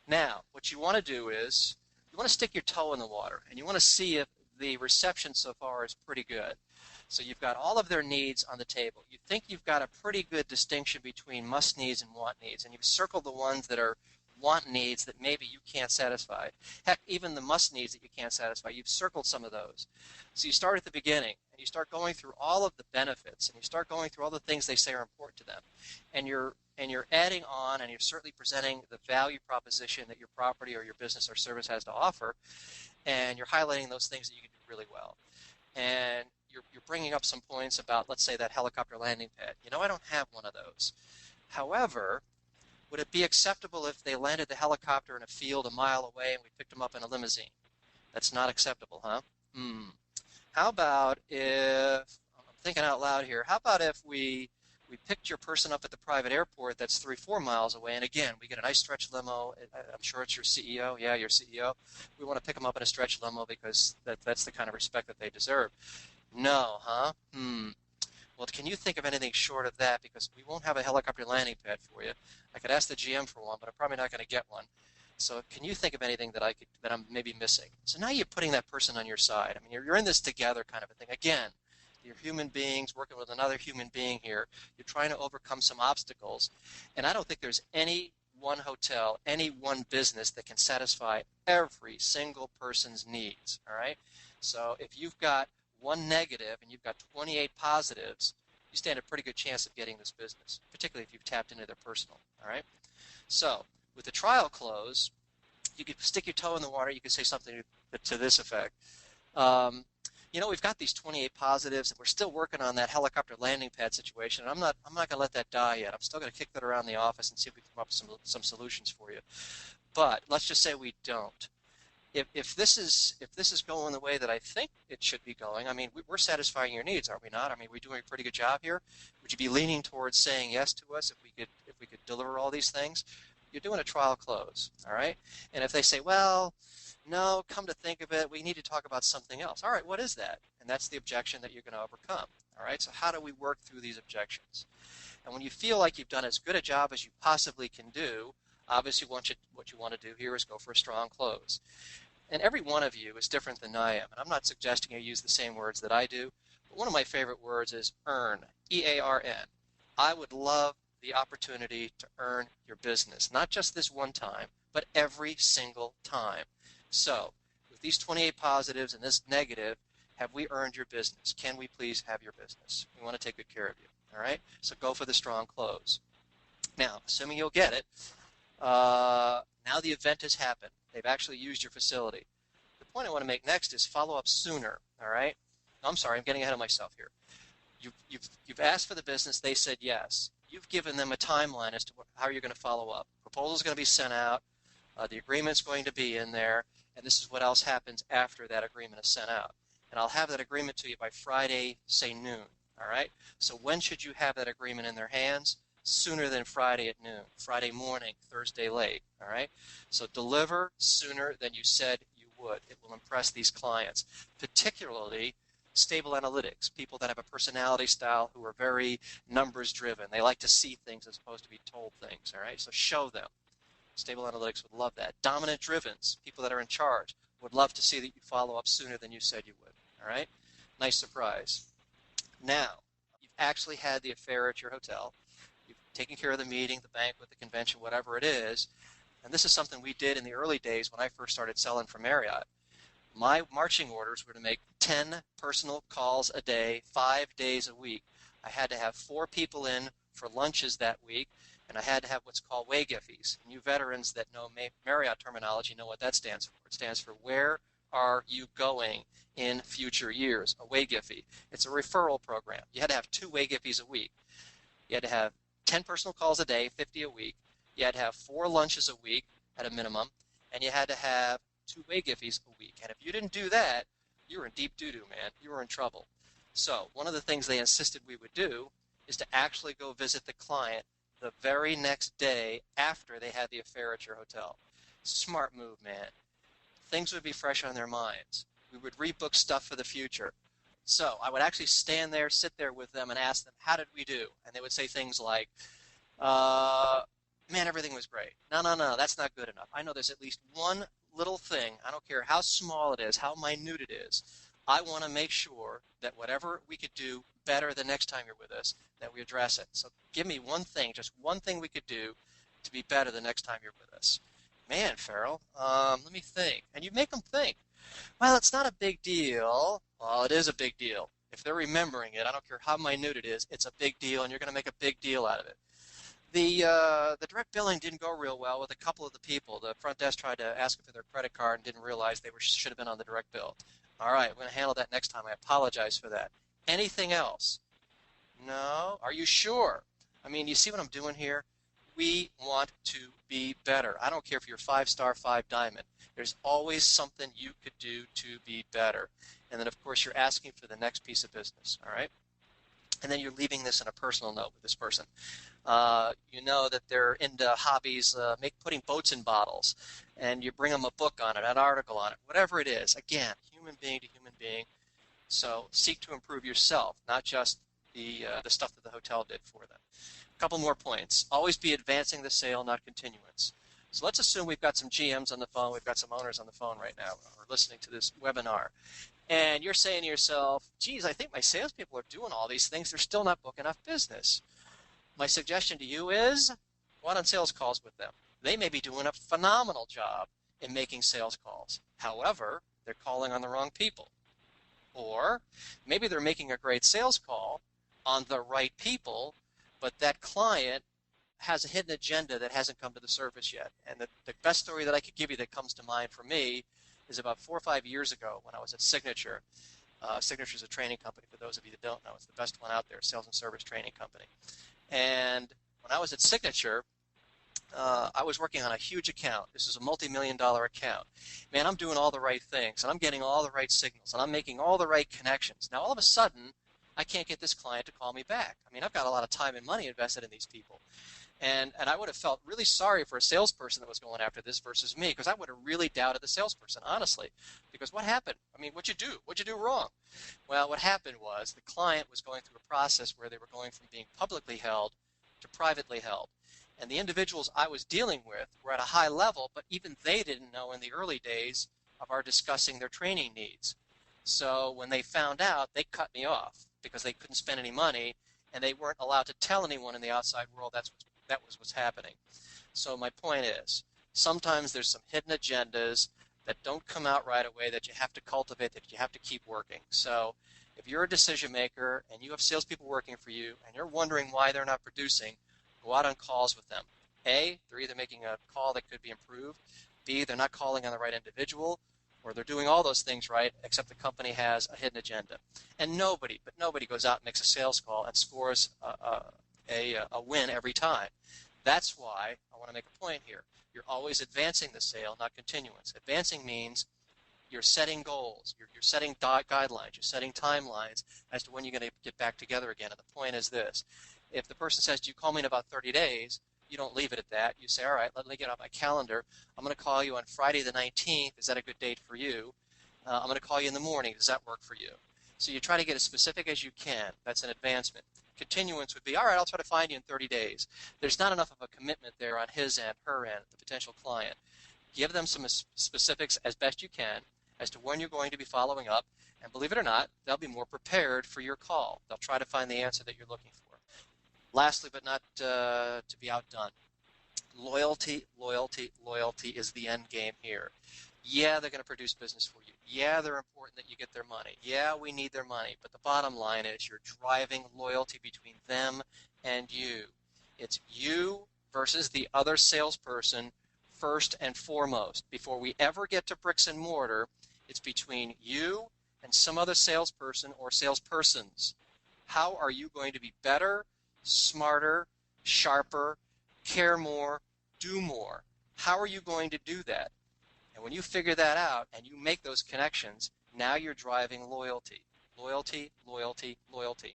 Now, what you want to do is you want to stick your toe in the water and you want to see if the reception so far is pretty good. So you've got all of their needs on the table. You think you've got a pretty good distinction between must needs and want needs, and you've circled the ones that are want needs that maybe you can't satisfy. Heck, even the must needs that you can't satisfy, you've circled some of those. So you start at the beginning and you start going through all of the benefits and you start going through all the things they say are important to them. And you're adding on and you're certainly presenting the value proposition that your property or your business or service has to offer, and you're highlighting those things that you can do really well. And you're bringing up some points about, let's say, that helicopter landing pad. I don't have one of those. However, would it be acceptable if they landed the helicopter in a field a mile away and we picked them up in a limousine? That's not acceptable, huh? How about if, I'm thinking out loud here, how about if we picked your person up at the private airport that's 3-4 miles away, and again, we get a nice stretch limo. I'm sure it's your CEO. Yeah, your CEO. We want to pick them up in a stretch limo because that's the kind of respect that they deserve. No, huh? Well, can you think of anything short of that? Because we won't have a helicopter landing pad for you. I could ask the GM for one, but I'm probably not going to get one. So can you think of anything that I'm maybe missing? So now you're putting that person on your side. I mean, you're in this together kind of a thing. Again, you're human beings working with another human being here. You're trying to overcome some obstacles. And I don't think there's any one hotel, any one business that can satisfy every single person's needs, all right? So if you've got one negative and you've got 28 positives, you stand a pretty good chance of getting this business, particularly if you've tapped into their personal, all right? So with the trial close, you could stick your toe in the water. You could say something to this effect. We've got these 28 positives, and we're still working on that helicopter landing pad situation. And I'm not going to let that die yet. I'm still going to kick that around the office and see if we can come up with some solutions for you. But let's just say we don't. If this is going the way that I think it should be going, I mean, we're satisfying your needs, are we not? I mean, we're doing a pretty good job here. Would you be leaning towards saying yes to us if we could deliver all these things? You're doing a trial close, all right? And if they say, well, no, come to think of it, we need to talk about something else. All right, what is that? And that's the objection that you're going to overcome. All right, so how do we work through these objections? And when you feel like you've done as good a job as you possibly can do, obviously what you want to do here is go for a strong close. And every one of you is different than I am. And I'm not suggesting you use the same words that I do, but one of my favorite words is earn, E-A-R-N. I would love the opportunity to earn your business, not just this one time, but every single time. So, with these 28 positives and this negative, have we earned your business? Can we please have your business? We want to take good care of you, all right? So go for the strong close. Now, assuming you'll get it, now the event has happened. They've actually used your facility. The point I want to make next is follow up sooner, all right? I'm sorry, I'm getting ahead of myself here. You've asked for the business, they said yes. You've given them a timeline as to how you're going to follow up. Proposal is going to be sent out. The agreement's going to be in there. And this is what else happens after that agreement is sent out. And I'll have that agreement to you by Friday, say noon, all right? So when should you have that agreement in their hands? Sooner than Friday at noon, Friday morning, Thursday late, all right? So deliver sooner than you said you would. It will impress these clients, particularly stable analytics, people that have a personality style who are very numbers driven. They like to see things as opposed to be told things, all right? So show them. Stable analytics would love that. Dominant drivens, people that are in charge, would love to see that you follow up sooner than you said you would. All right? Nice surprise. Now, you've actually had the affair at your hotel. You've taken care of the meeting, the banquet, the convention, whatever it is. And this is something we did in the early days when I first started selling for Marriott. My marching orders were to make 10 personal calls a day, 5 days a week. I had to have 4 people in for lunches that week. And I had to have what's called WAGIFIs. You veterans that know Marriott terminology know what that stands for. It stands for where are you going in future years, a WAGIFI. It's a referral program. You had to have 2 WAGIFIs a week. You had to have 10 personal calls a day, 50 a week. You had to have 4 lunches a week at a minimum. And you had to have 2 WAGIFIs a week. And if you didn't do that, you were in deep doo-doo, man. You were in trouble. So one of the things they insisted we would do is to actually go visit the client the very next day after they had the affair at your hotel. Smart move, man. Things would be fresh on their minds. We would rebook stuff for the future. So I would actually stand there, sit there with them, and ask them, how did we do? And they would say things like, man, everything was great. No, no, no, that's not good enough. I know there's at least one little thing. I don't care how small it is, how minute it is. I want to make sure that whatever we could do better the next time you're with us, that we address it. So give me one thing, just one thing we could do to be better the next time you're with us. Man, Farrell, let me think. And you make them think. Well, it's not a big deal. Well, it is a big deal. If they're remembering it, I don't care how minute it is, it's a big deal, and you're going to make a big deal out of it. The direct billing didn't go real well with a couple of the people. The front desk tried to ask them for their credit card and didn't realize they should have been on the direct bill. All right, we're going to handle that next time. I apologize for that. Anything else? No? Are you sure? I mean, you see what I'm doing here? We want to be better. I don't care if you're 5-star, 5-diamond. There's always something you could do to be better. And then, of course, you're asking for the next piece of business, all right? And then you're leaving this in a personal note with this person. You know that they're into hobbies, putting boats in bottles, and you bring them a book on it, an article on it, whatever it is. Again, human being to human being. So seek to improve yourself, not just the stuff that the hotel did for them. A couple more points. Always be advancing the sale, not continuance. So let's assume we've got some GMs on the phone, we've got some owners on the phone right now, or listening to this webinar. And you're saying to yourself, geez, I think my salespeople are doing all these things. They're still not booking enough business. My suggestion to you is go out on sales calls with them. They may be doing a phenomenal job in making sales calls. However, they're calling on the wrong people. Or maybe they're making a great sales call on the right people, but that client has a hidden agenda that hasn't come to the surface yet. And the best story that I could give you that comes to mind for me is about 4 or 5 years ago when I was at Signature. Signature is a training company, for those of you that don't know. It's the best one out there, sales and service training company. And when I was at Signature, I was working on a huge account. This is a multi-million-dollar account. Man, I'm doing all the right things, and I'm getting all the right signals, and I'm making all the right connections. Now, all of a sudden, I can't get this client to call me back. I mean, I've got a lot of time and money invested in these people. And I would have felt really sorry for a salesperson that was going after this versus me, because I would have really doubted the salesperson, honestly. Because what happened? I mean, what'd you do? What'd you do wrong? Well, what happened was the client was going through a process where they were going from being publicly held to privately held. And the individuals I was dealing with were at a high level, but even they didn't know in the early days of our discussing their training needs. So when they found out, they cut me off because they couldn't spend any money, and they weren't allowed to tell anyone in the outside world that was what's happening. So my point is, sometimes there's some hidden agendas that don't come out right away that you have to cultivate, that you have to keep working. So if you're a decision maker and you have salespeople working for you and you're wondering why they're not producing, go out on calls with them. A, they're either making a call that could be improved. B, they're not calling on the right individual, or they're doing all those things right, except the company has a hidden agenda. And nobody goes out and makes a sales call and scores a win every time. That's why I want to make a point here. You're always advancing the sale, not continuance. Advancing means you're setting goals, you're setting guidelines, you're setting timelines as to when you're going to get back together again. And the point is this. If the person says, do you call me in about 30 days, you don't leave it at that. You say, all right, let me get on my calendar. I'm going to call you on Friday the 19th. Is that a good date for you? I'm going to call you in the morning. Does that work for you? So you try to get as specific as you can. That's an advancement. Continuance would be, all right, I'll try to find you in 30 days. There's not enough of a commitment there on his end, her end, the potential client. Give them some specifics as best you can as to when you're going to be following up. And believe it or not, they'll be more prepared for your call. They'll try to find the answer that you're looking for. Lastly, but not to be outdone, loyalty, loyalty, loyalty is the end game here. Yeah, they're going to produce business for you. Yeah, they're important that you get their money. Yeah, we need their money. But the bottom line is you're driving loyalty between them and you. It's you versus the other salesperson first and foremost. Before we ever get to bricks and mortar, it's between you and some other salesperson or salespersons. How are you going to be better, smarter, sharper, care more, do more? How are you going to do that? And when you figure that out and you make those connections, now you're driving loyalty. Loyalty, loyalty, loyalty.